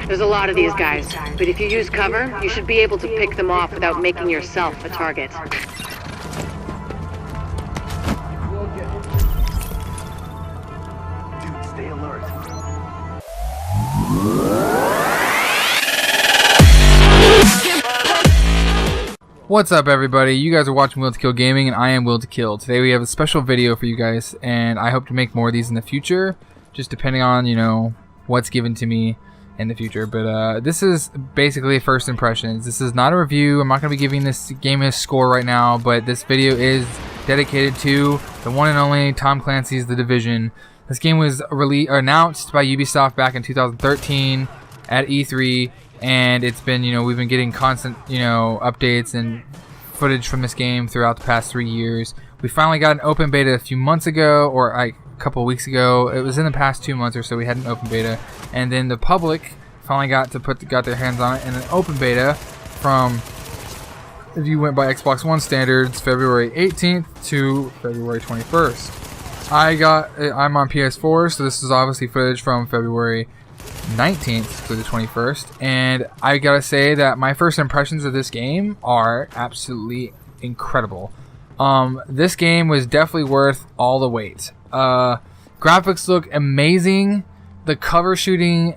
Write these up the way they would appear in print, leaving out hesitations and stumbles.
There's a lot of these guys, but if you use cover, you should be able to pick them off without making yourself a target. Dude, stay alert. What's up, everybody? You guys are watching Will to Kill Gaming, and I am Will to Kill. Today we have a special video for you guys, and I hope to make more of these in the future, just depending on, you know, what's given to me in the future. But this is basically first impressions. This is not a review. I'm not going to be giving this game a score right now, but this video is dedicated to the one and only Tom Clancy's The Division. This game was announced by Ubisoft back in 2013 at E3. And it's been, you know, we've been getting constant, you know, updates and footage from this game throughout the past 3 years. We finally got an open beta a few months ago, or a couple of weeks ago. It was in the past 2 months or so we had an open beta, and then the public finally got their hands on it in an open beta from, if you went by Xbox One standards, February 18th to February 21st. I'm on PS4, so this is obviously footage from February 19th to the 21st, and I gotta say that my first impressions of this game are absolutely incredible. This game was definitely worth all the wait. Graphics look amazing. The cover shooting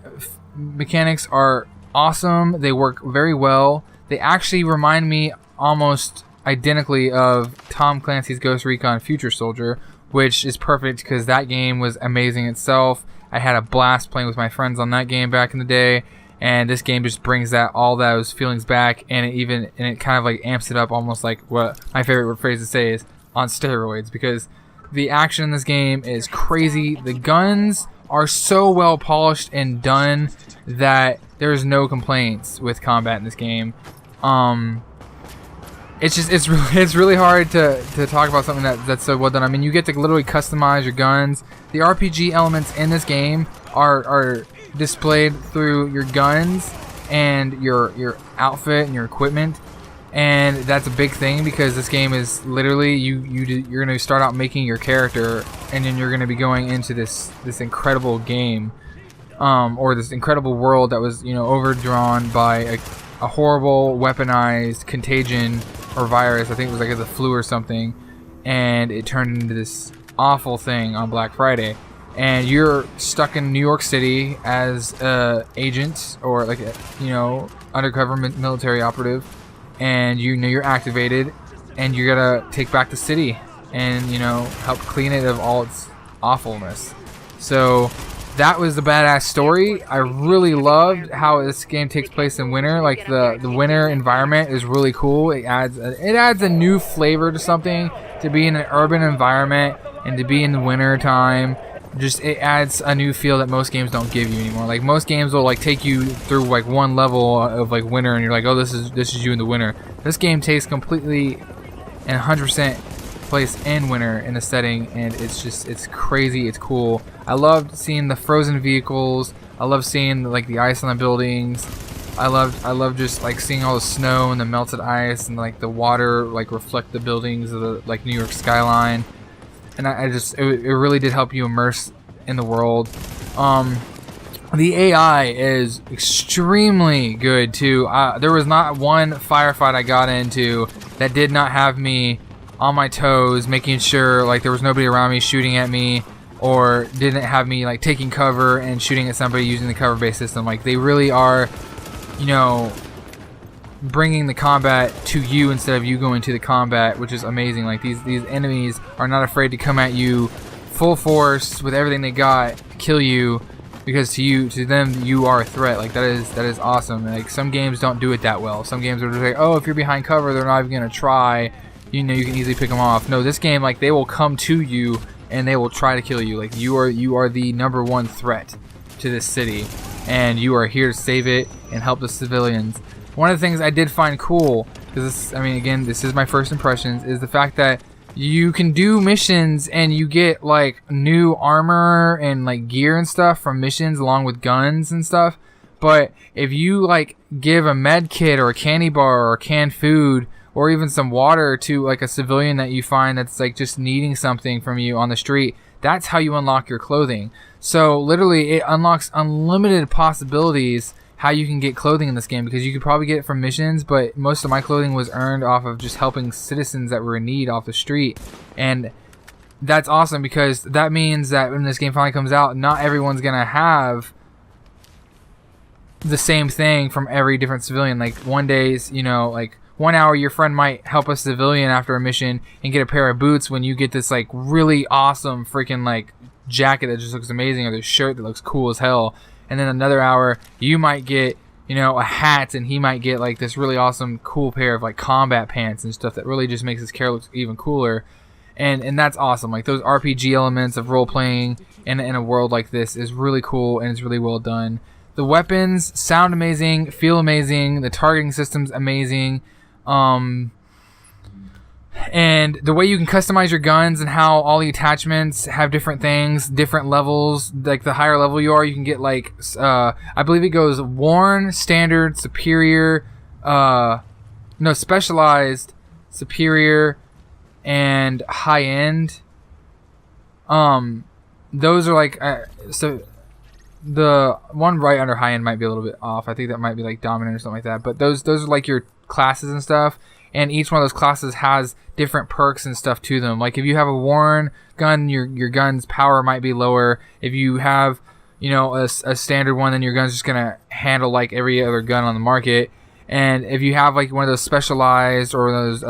mechanics are awesome. They work very well. They actually remind me almost identically of Tom Clancy's Ghost Recon Future Soldier, which is perfect because that game was amazing itself. I had a blast playing with my friends on that game back in the day, and this game just brings all those feelings back, and it kind of like amps it up, almost like what my favorite phrase to say is on steroids, because the action in this game is crazy. The guns are so well polished and done that there's no complaints with combat in this game. It's really hard to talk about something that's so well done. I mean, you get to literally customize your guns. The RPG elements in this game are displayed through your guns and your outfit and your equipment, and that's a big thing because this game is literally you're going to start out making your character, and then you're going to be going into this incredible game, or this incredible world that was, you know, overdrawn by a horrible weaponized contagion or virus. I think it was like the flu or something, and it turned into this awful thing on Black Friday, and you're stuck in New York City as a agent, or like a, you know, undercover military operative, and you know you're activated, and you gotta take back the city and, you know, help clean it of all its awfulness. So that was the badass story. I really loved how this game takes place in winter. Like the winter environment is really cool. It adds a new flavor to something, to be in an urban environment and to be in the winter time. Just, it adds a new feel that most games don't give you anymore. Like most games will like take you through like one level of like winter, and you're like, oh, this is you in the winter. This game takes completely and 100% place in winter in the setting, and it's crazy. It's cool. I loved seeing the frozen vehicles. I love seeing like the ice on the buildings. I love just like seeing all the snow and the melted ice, and like the water like reflect the buildings of the like New York skyline. And it really did help you immerse in the world. The AI is extremely good too. There was not one firefight I got into that did not have me on my toes, making sure like there was nobody around me shooting at me, or didn't have me like taking cover and shooting at somebody using the cover-based system. Like they really are, you know, bringing the combat to you instead of you going to the combat, which is amazing. Like these enemies are not afraid to come at you full force with everything they got to kill you, because to them you are a threat. Like that is awesome. Like some games don't do it that well. Some games are just like, oh, if you're behind cover, they're not even gonna try. You know, you can easily pick them off. No, this game, like, they will come to you and they will try to kill you. Like you are the #1 threat to this city, and you are here to save it and help the civilians. One of the things I did find cool, because I mean, again, this is my first impressions, is the fact that you can do missions and you get like new armor and like gear and stuff from missions along with guns and stuff. But if you like give a med kit or a candy bar or canned food or even some water to like a civilian that you find that's like just needing something from you on the street, that's how you unlock your clothing. So literally it unlocks unlimited possibilities how you can get clothing in this game, because you could probably get it from missions, but most of my clothing was earned off of just helping citizens that were in need off the street. And that's awesome, because that means that when this game finally comes out, not everyone's gonna have the same thing from every different civilian. Like one day's, you know, like 1 hour your friend might help a civilian after a mission and get a pair of boots when you get this like really awesome freaking like jacket that just looks amazing, or this shirt that looks cool as hell. And then another hour you might get, you know, a hat, and he might get like this really awesome cool pair of like combat pants and stuff that really just makes his character look even cooler. And that's awesome. Like those RPG elements of role playing in a world like this is really cool, and it's really well done. The weapons sound amazing, feel amazing. The targeting system's amazing. And the way you can customize your guns and how all the attachments have different things, different levels. Like the higher level you are, you can get like, I believe it goes worn, standard, superior, specialized, superior, and high end. Those are like, so the one right under high end might be a little bit off. I think that might be like dominant or something like that. But those are like your classes and stuff, and each one of those classes has different perks and stuff to them. Like if you have a worn gun, your gun's power might be lower. If you have, you know, a standard one, then your gun's just gonna handle like every other gun on the market. And if you have like one of those specialized or those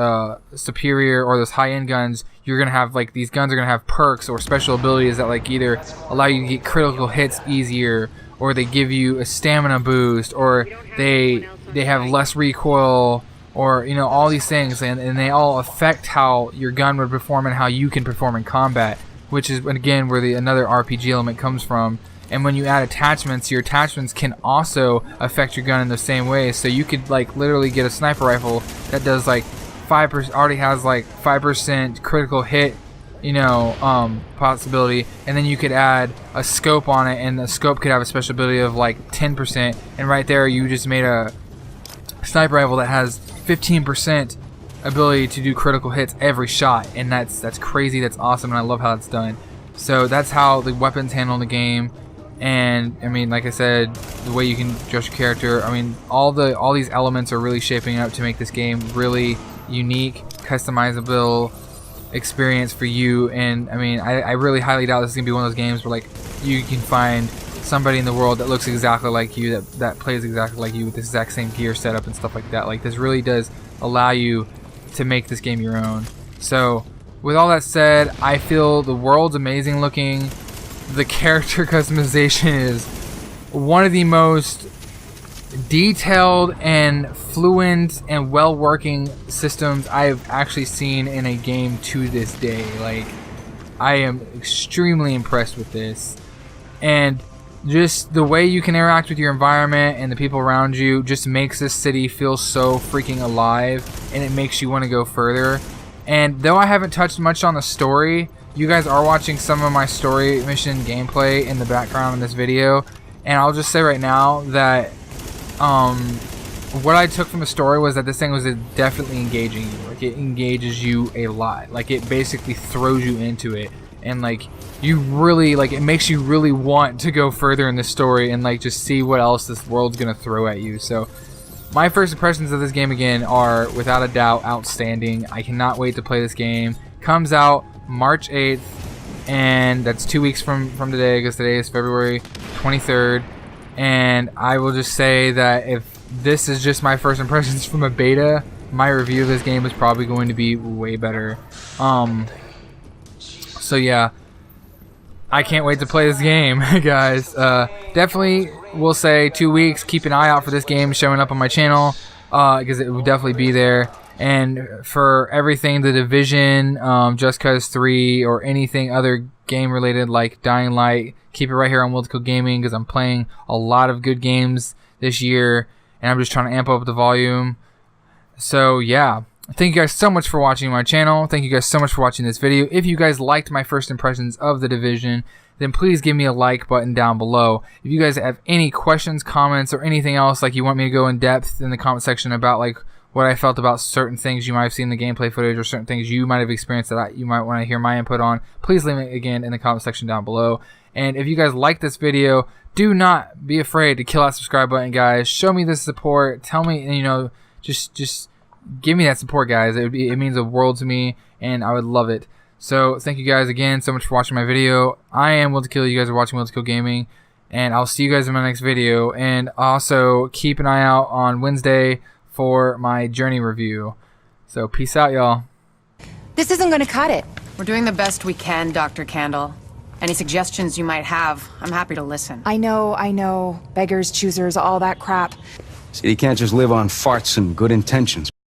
superior or those high-end guns, you're gonna have like, these guns are gonna have perks or special abilities that like either allow you to get critical hits easier, or they give you a stamina boost, or they have less recoil, or you know, all these things, and they all affect how your gun would perform and how you can perform in combat, which is again where another RPG element comes from. And when you add attachments, your attachments can also affect your gun in the same way. So you could like literally get a sniper rifle that does like 5%, already has like 5% critical hit, you know, possibility, and then you could add a scope on it, and the scope could have a special ability of like 10%, and right there you just made a sniper rifle that has 15% ability to do critical hits every shot, and that's crazy. That's awesome, and I love how it's done. So that's how the weapons handle in the game. And I mean, like I said, the way you can dress your character, I mean, all these elements are really shaping up to make this game really unique, customizable experience for you. And I mean, I really highly doubt this is gonna be one of those games where like you can find somebody in the world that looks exactly like you, that plays exactly like you with the exact same gear setup and stuff like that. Like this really does allow you to make this game your own. So with all that said, I feel the world's amazing looking. The character customization is one of the most detailed and fluent and well-working systems I've actually seen in a game to this day. Like, I am extremely impressed with this. And just the way you can interact with your environment and the people around you just makes this city feel so freaking alive, and it makes you want to go further. And though I haven't touched much on the story, you guys are watching some of my story mission gameplay in the background in this video, and I'll just say right now that what I took from the story was that this thing was definitely engaging you. Like, it engages you a lot. Like, it basically throws you into it, and like you really, like, it makes you really want to go further in the story and like just see what else this world's gonna throw at you. So my first impressions of this game again are without a doubt outstanding. I cannot wait to play this game. Comes out March 8th, and that's 2 weeks from today, because today is February 23rd. And I will just say that if this is just my first impressions from a beta, my review of this game is probably going to be way better. So yeah, I can't wait to play this game, guys. Definitely will say 2 weeks. Keep an eye out for this game showing up on my channel, because it will definitely be there. And for everything, The Division, Just Cause 3, or anything other game related like Dying Light, keep it right here on Wiltico Gaming, because I'm playing a lot of good games this year, and I'm just trying to amp up the volume. So yeah, thank you guys so much for watching my channel. Thank you guys so much for watching this video. If you guys liked my first impressions of The Division, then please give me a like button down below. If you guys have any questions, comments, or anything else, like you want me to go in depth in the comment section about like what I felt about certain things you might have seen in the gameplay footage, or certain things you might have experienced that you might want to hear my input on, please leave it again in the comment section down below. And if you guys like this video, do not be afraid to kill that subscribe button, guys. Show me the support. Tell me, you know, just give me that support, guys. It means the world to me, and I would love it. So thank you guys again so much for watching my video. I am Will to Kill. You guys are watching Will to Kill Gaming, and I'll see you guys in my next video. And also keep an eye out on Wednesday for my Journey review. So peace out, y'all. This isn't gonna cut it. We're doing the best we can, Dr. Candle. Any suggestions you might have, I'm happy to listen. I know. Beggars, choosers, all that crap. See, you can't just live on farts and good intentions.